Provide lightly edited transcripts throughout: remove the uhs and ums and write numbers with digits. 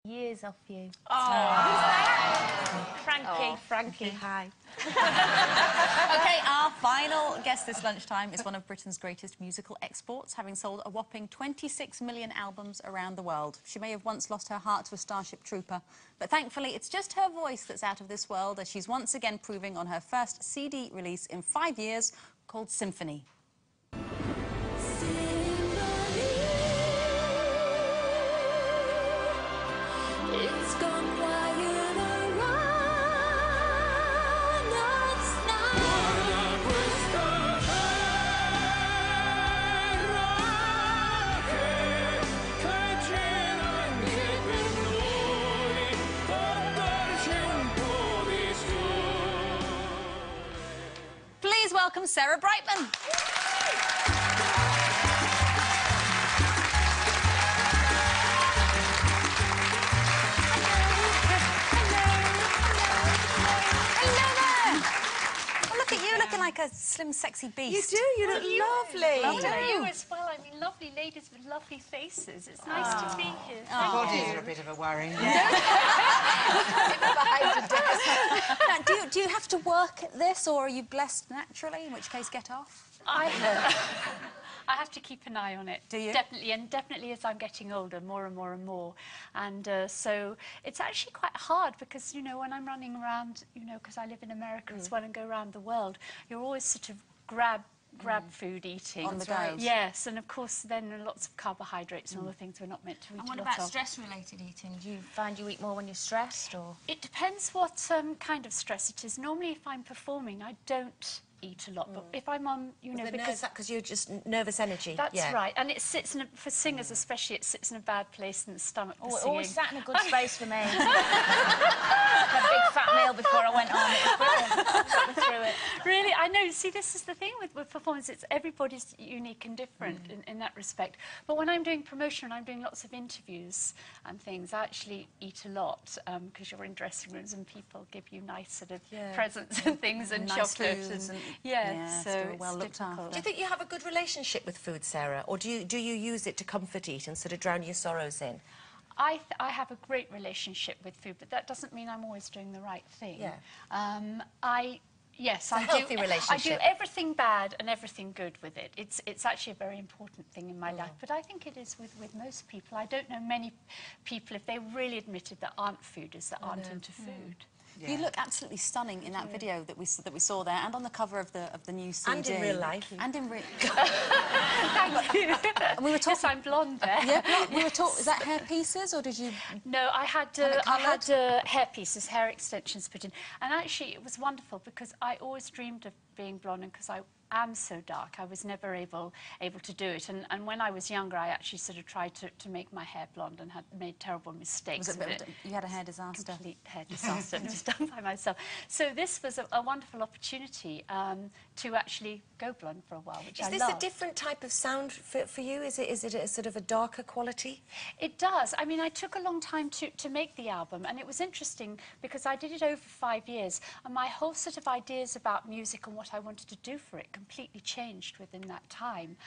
years off you. Oh. Frankie. Oh, Frankie, hi. OK, our final guest this lunchtime is one of Britain's greatest musical exports, having sold a whopping 26 million albums around the world. She may have once lost her heart to a Starship Trooper, but thankfully it's just her voice that's out of this world, as she's once again proving on her first CD release in 5 years, called Symphony. Please welcome Sarah Brightman. Looking like a slim, sexy beast. You do. You look lovely. You as well. I mean, lovely ladies with lovely faces. It's nice to be here. Bodies are a bit of a worry. Now, do you have to work at this, or are you blessed naturally? In which case, get off. I have to keep an eye on it. Do you? Definitely, and definitely as I'm getting older, more and more and more. And so it's actually quite hard because, you know, when I'm running around, you know, because I live in America as well and go around the world, you're always sort of grab food eating. On the go. Yes, and of course then lots of carbohydrates and all the things we're not meant to eat. And what about stress-related eating? Do you find you eat more when you're stressed, or...? It depends what kind of stress it is. Normally, if I'm performing, I don't eat a lot, but if I'm on, you know, because you're just nervous energy. That's right, and it sits in for singers especially, it sits in a bad place in the stomach. Oh, it always sat in a good space for me. Had a big fat meal before I went on. It was brilliant. Got me through it. Really, I know. See, this is the thing with performance. It's everybody's unique and different in that respect. But when I'm doing promotion and I'm doing lots of interviews and things, I actually eat a lot because you're in dressing rooms and people give you nice sort of presents and things and nice chocolate foods and so it's well looked after. Do you think you have a good relationship with food, Sarah, or do you use it to comfort eat and sort of drown your sorrows in? I have a great relationship with food, but that doesn't mean I'm always doing the right thing. Yeah. Yes, I do. Healthy relationship. I do everything bad and everything good with it. It's actually a very important thing in my life, but I think it is with most people. I don't know many people, if they really admitted that aren't foodies, that aren't into food. Yeah. You look absolutely stunning in that video that we saw there, and on the cover of the new CD. And in real life. And in real. Thank you. And we were talking. Yes, I'm blonde there. Yeah, we were talking. Is that hair pieces or did you? No, I had hair pieces, hair extensions put in, and actually it was wonderful because I always dreamed of being blonde, and because I am so dark, I was never able to do it. And when I was younger, I actually sort of tried to make my hair blonde and had made terrible mistakes with it. You had a hair disaster. Complete hair disaster. And it was done by myself. So this was a wonderful opportunity to actually go blonde for a while, which I love. Is this a different type of sound for you? Is it a sort of a darker quality? It does. I mean, I took a long time to make the album, and it was interesting because I did it over 5 years, and my whole sort of ideas about music and what I wanted to do for it completely changed within that time.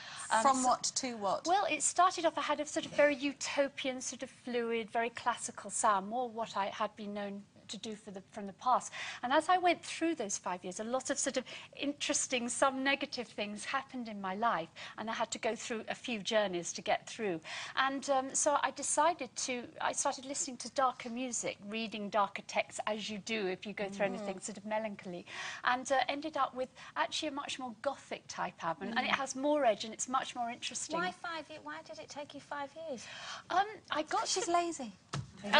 From what to what? Well, it started off, I had a sort of very utopian, sort of fluid, very classical sound, more what I had been known to do from the past. And as I went through those 5 years, a lot of sort of interesting, some negative things happened in my life, and I had to go through a few journeys to get through. And so I started listening to darker music, reading darker texts, as you do if you go through anything sort of melancholy, and ended up with actually a much more gothic type album, and it has more edge and it's much more interesting. Why 5 years? Why did it take you 5 years? She's lazy. Well,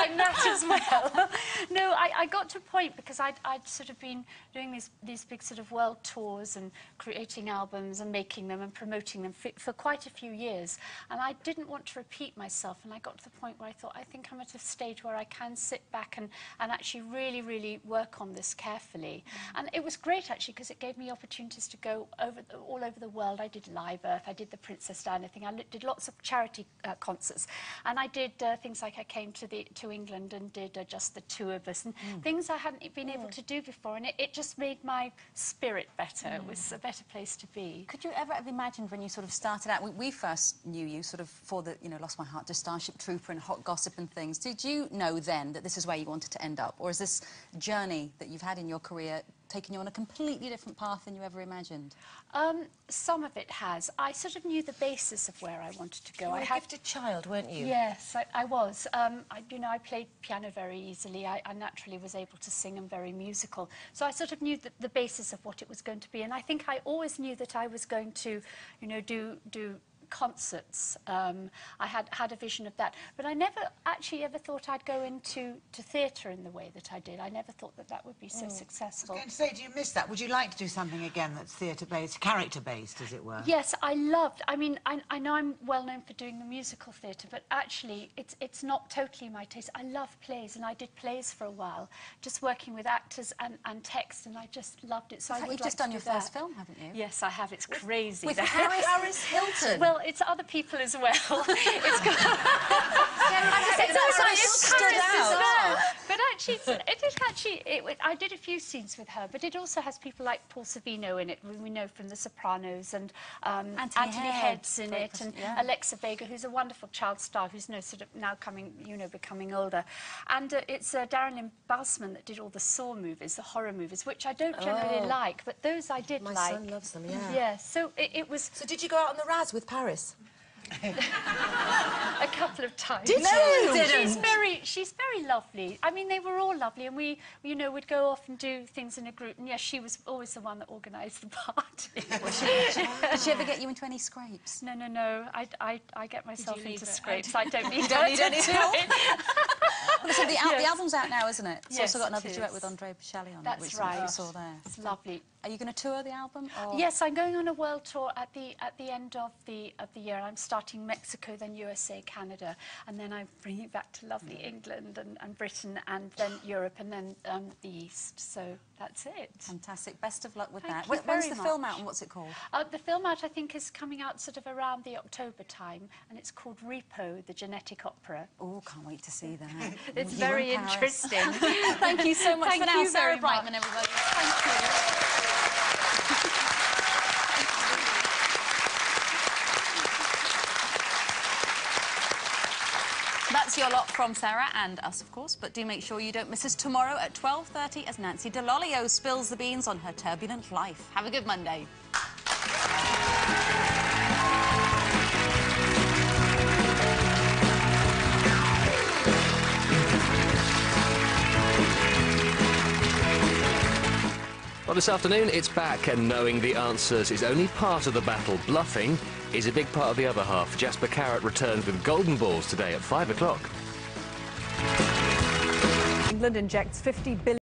I'm that as well. No, I got to a point because I'd sort of been doing these big sort of world tours and creating albums and making them and promoting them for quite a few years, and I didn't want to repeat myself, and I got to the point where I thought, I think I'm at a stage where I can sit back and actually really, really work on this carefully. And it was great, actually, because it gave me opportunities to go all over the world. I did Live Earth, I did the Princess Diana thing, I did lots of charity concerts. And I did things like I came to England and did just the two of us, and things I hadn't been able to do before, and it just made my spirit better. It was a better place to be. Could you ever have imagined when you sort of started out, we first knew you sort of for the, you know, Lost My Heart to Starship Trooper and Hot Gossip and things. Did you know then that this is where you wanted to end up? Or is this journey that you've had in your career taken you on a completely different path than you ever imagined? Some of it has. I sort of knew the basis of where I wanted to go. You were a gifted child, weren't you? Yes, I was. You know, I played piano very easily. I naturally was able to sing and very musical. So I sort of knew the basis of what it was going to be. And I think I always knew that I was going to, you know, do concerts. I had a vision of that, but I never actually ever thought I'd go into theatre in the way that I did. I never thought that would be so successful. I was going to say, do you miss that? Would you like to do something again that's theatre-based, character-based, as it were? Yes, I loved. I mean, I know I'm well known for doing the musical theatre, but actually, it's not totally my taste. I love plays, and I did plays for a while, just working with actors and text, and I just loved it. So You've just done your first film, haven't you? Yes, I have. It's crazy. With Paris Hilton. Well, it's other people as well. It's got... But actually, I did a few scenes with her, but it also has people like Paul Savino in it, who we know from The Sopranos, and Anthony Head's in it, and Alexa Vega, who's a wonderful child star, who's sort of now becoming older. And it's Darren Lynn Bousman that did all the Saw movies, the horror movies, which I don't generally like, but those I did like. My son loves them, yeah. Yeah, so it was... So did you go out on the Raz with Paris? A couple of times. Did you? She's very lovely. I mean, they were all lovely, and we, you know, would go off and do things in a group. And yes, she was always the one that organised the party. Did she ever get you into any scrapes? No. I get myself into scrapes. I don't need any help. Well, so the album's out now, isn't it? It's Yes, also got another it duet is. with Andre Bocelli on That's it, right. we saw there. It's lovely. Are you going to tour the album? Or? Yes, I'm going on a world tour at the end of the year. I'm starting Mexico, then USA, Canada, and then I'm bringing it back to lovely England and Britain, and then Europe, and then the East. So that's it. Fantastic. Best of luck with Thank that. you When's very the film much. out and what's it called? The film out, I think, is coming out sort of around the October time, and it's called Repo, the Genetic Opera. Oh, can't wait to see that. It's You very in Paris. interesting. Thank you so much Thank for now, you Sarah very Brightman, much. everybody. Thank you. That's your lot from Sarah and us, of course, but do make sure you don't miss us tomorrow at 12:30 as Nancy DeLolio spills the beans on her turbulent life. Have a good Monday. Well, this afternoon, it's back, and knowing the answers is only part of the battle. Bluffing is a big part of the other half. Jasper Carrott returns with golden balls today at 5 o'clock. England injects $50 billion